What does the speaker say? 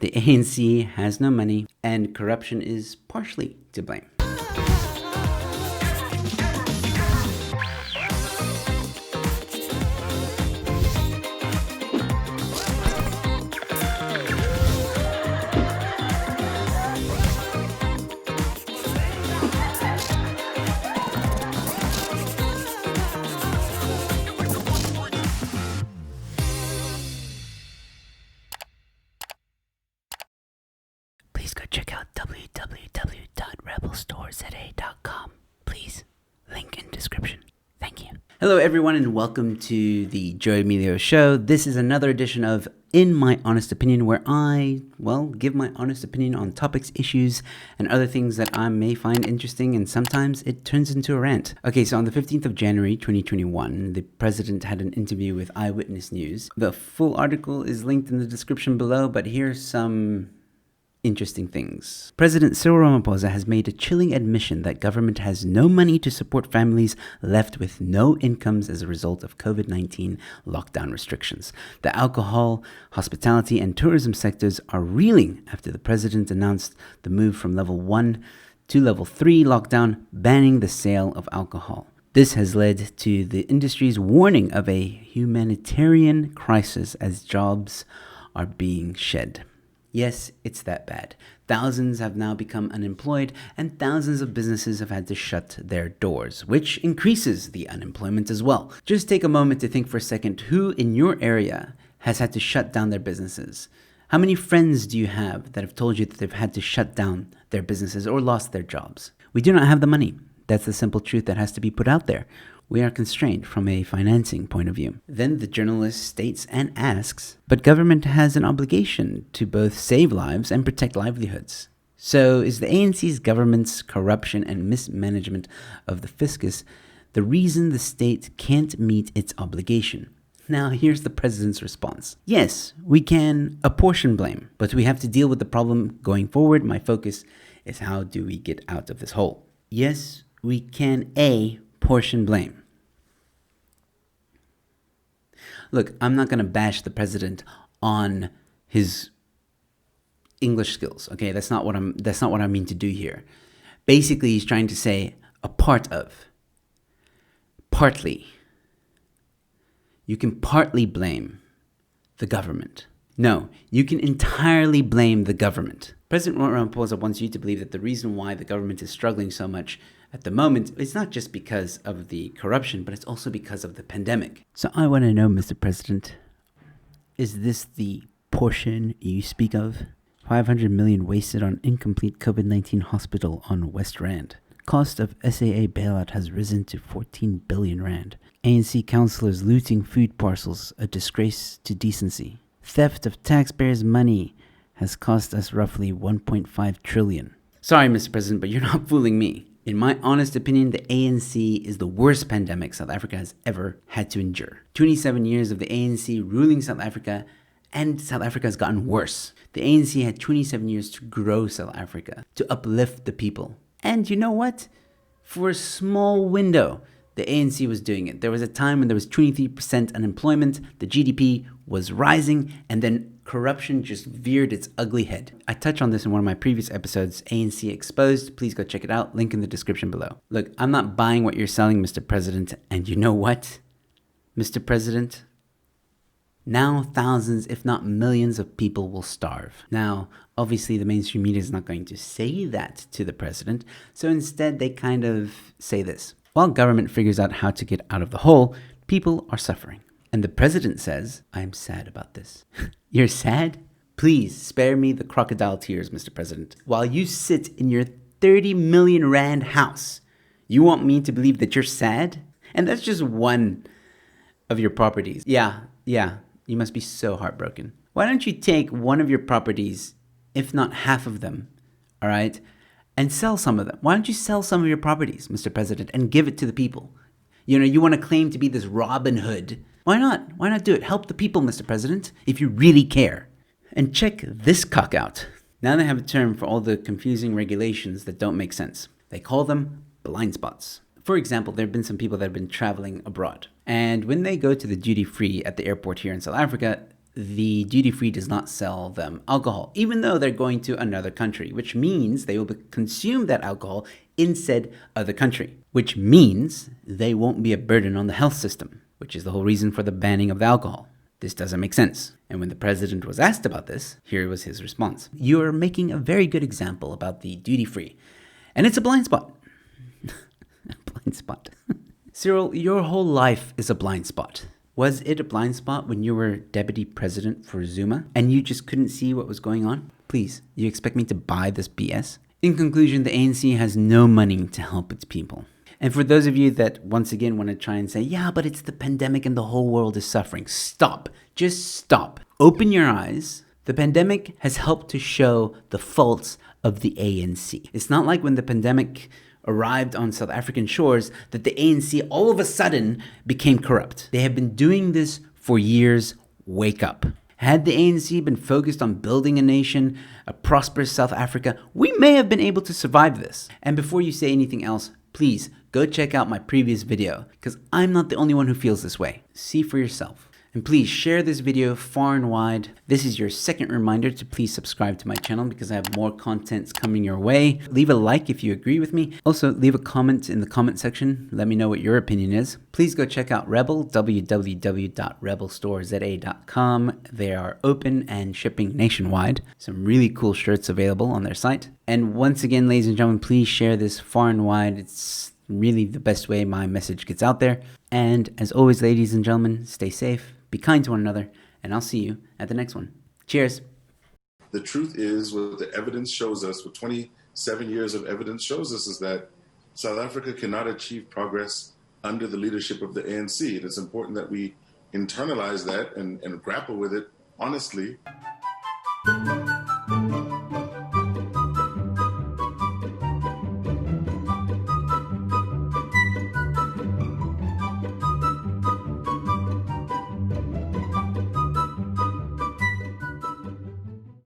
The ANC has no money, and corruption is partially to blame. Please go check out www.rebelstoreza.com. Please, link in description. Thank you. Hello everyone and welcome to the Joe Emilio Show. This is another edition of In My Honest Opinion, where I, give my honest opinion on topics, issues, and other things that I may find interesting, and sometimes it turns into a rant. Okay, so on the 15th of January 2021, the president had an interview with Eyewitness News. The full article is linked in the description below, but here's some interesting things. President Cyril Ramaphosa has made a chilling admission that government has no money to support families left with no incomes as a result of COVID-19 lockdown restrictions. The alcohol, hospitality, and tourism sectors are reeling after the president announced the move from level 1 to level 3 lockdown, banning the sale of alcohol. This has led to the industry's warning of a humanitarian crisis as jobs are being shed. Yes, it's that bad. Thousands have now become unemployed, and thousands of businesses have had to shut their doors, which increases the unemployment as well. Just take a moment to think for a second, who in your area has had to shut down their businesses? How many friends do you have that have told you that they've had to shut down their businesses or lost their jobs? We do not have the money. That's the simple truth that has to be put out there. We are constrained from a financing point of view. Then the journalist states and asks, but government has an obligation to both save lives and protect livelihoods. So is the ANC's government's corruption and mismanagement of the fiscus the reason the state can't meet its obligation? Now here's the president's response. Yes, we can apportion blame, but we have to deal with the problem going forward. My focus is how do we get out of this hole? Yes, we can portion blame. Look, I'm not going to bash the president on his English skills. Okay, that's not what I mean to do here. Basically, he's trying to say a part of, partly. You can partly blame the government. No, you can entirely blame the government. President Ramaphosa wants you to believe that the reason why the government is struggling so much at the moment, it's not just because of the corruption, but it's also because of the pandemic. So I want to know, Mr. President, is this the portion you speak of? 500 million wasted on incomplete COVID-19 hospital on West Rand. Cost of SAA bailout has risen to 14 billion rand. ANC councillors looting food parcels, a disgrace to decency. Theft of taxpayers' money has cost us roughly 1.5 trillion. Sorry, Mr. President, but you're not fooling me. In my honest opinion, the ANC is the worst pandemic South Africa has ever had to endure. 27 years of the ANC ruling South Africa, and South Africa has gotten worse. The ANC had 27 years to grow South Africa, to uplift the people. And you know what? For a small window, the ANC was doing it. There was a time when there was 23% unemployment, the GDP was rising, and then corruption just veered its ugly head. I touched on this in one of my previous episodes, ANC Exposed. Please go check it out. Link in the description below. Look, I'm not buying what you're selling, Mr. President. And you know what, Mr. President? Now thousands, if not millions of people will starve. Now, obviously the mainstream media is not going to say that to the president. So instead they kind of say this. While government figures out how to get out of the hole, people are suffering. And the president says, I'm sad about this. You're sad? Please spare me the crocodile tears, Mr. President. While you sit in your 30 million rand house, you want me to believe that you're sad? And that's just one of your properties. Yeah, you must be so heartbroken. Why don't you take one of your properties, if not half of them, all right, and sell some of them? Why don't you sell some of your properties, Mr. President, and give it to the people? You know, you want to claim to be this Robin Hood. Why not? Why not do it? Help the people, Mr. President, if you really care. And check this cock out. Now they have a term for all the confusing regulations that don't make sense. They call them blind spots. For example, there have been some people that have been traveling abroad. And when they go to the duty free at the airport here in South Africa, the duty-free does not sell them alcohol, even though they're going to another country, which means they will consume that alcohol in said other country, which means they won't be a burden on the health system, which is the whole reason for the banning of the alcohol. This doesn't make sense. And when the president was asked about this, here was his response. You're making a very good example about the duty-free, and it's a blind spot. A blind spot. Cyril, your whole life is a blind spot. Was it a blind spot when you were deputy president for Zuma and you just couldn't see what was going on? Please, you expect me to buy this BS? In conclusion, the ANC has no money to help its people. And for those of you that once again want to try and say, yeah, but it's the pandemic and the whole world is suffering. Stop. Just stop. Open your eyes. The pandemic has helped to show the faults of the ANC. It's not like when the pandemic arrived on South African shores that the ANC all of a sudden became corrupt. They have been doing this for years. Wake up. Had the ANC been focused on building a nation, a prosperous South Africa, we may have been able to survive this. And before you say anything else, please go check out my previous video, because I'm not the only one who feels this way. See for yourself. And please share this video far and wide. This is your second reminder to please subscribe to my channel because I have more contents coming your way. Leave a like if you agree with me. Also, leave a comment in the comment section. Let me know what your opinion is. Please go check out Rebel, www.rebelstoreza.com. They are open and shipping nationwide. Some really cool shirts available on their site. And once again, ladies and gentlemen, please share this far and wide. It's really the best way my message gets out there. And as always, ladies and gentlemen, stay safe. Be kind to one another, and I'll see you at the next one. Cheers. The truth is, what the evidence shows us, what 27 years of evidence shows us, is that South Africa cannot achieve progress under the leadership of the ANC. And it's important that we internalize that and grapple with it honestly.